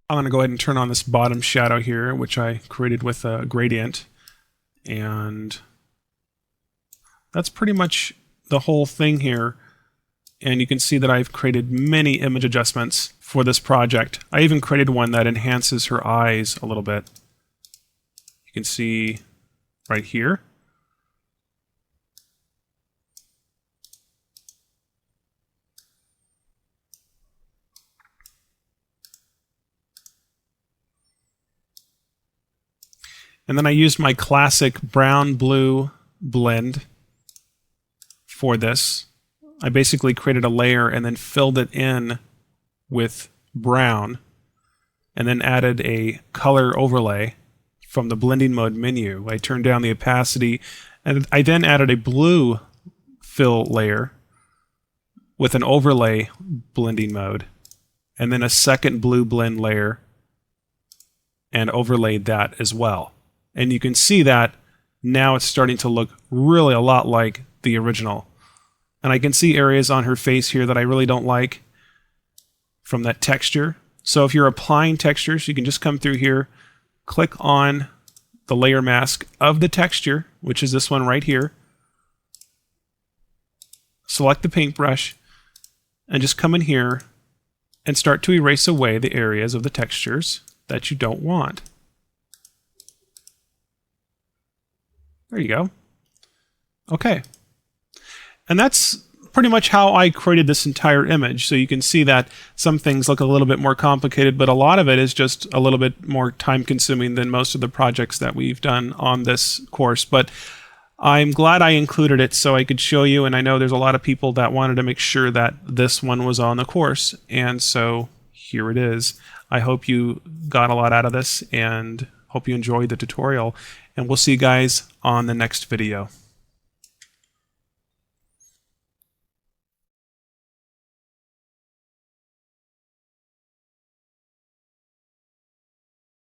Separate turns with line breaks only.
I'm going to go ahead and turn on this bottom shadow here, which I created with a gradient. And that's pretty much the whole thing here. And you can see that I've created many image adjustments for this project. I even created one that enhances her eyes a little bit. You can see right here. And then I used my classic brown-blue blend for this. I basically created a layer and then filled it in with brown, and then added a color overlay from the blending mode menu. I turned down the opacity, and I then added a blue fill layer with an overlay blending mode, and then a second blue blend layer and overlaid that as well. And you can see that now it's starting to look really a lot like the original. And I can see areas on her face here that I really don't like from that texture. So if you're applying textures, you can just come through here, click on the layer mask of the texture, which is this one right here. Select the paintbrush and just come in here and start to erase away the areas of the textures that you don't want. There you go. Okay. And that's pretty much how I created this entire image. So you can see that some things look a little bit more complicated, but a lot of it is just a little bit more time consuming than most of the projects that we've done on this course. But I'm glad I included it so I could show you, and I know there's a lot of people that wanted to make sure that this one was on the course, and so here it is. I hope you got a lot out of this and hope you enjoyed the tutorial, and we'll see you guys on the next video.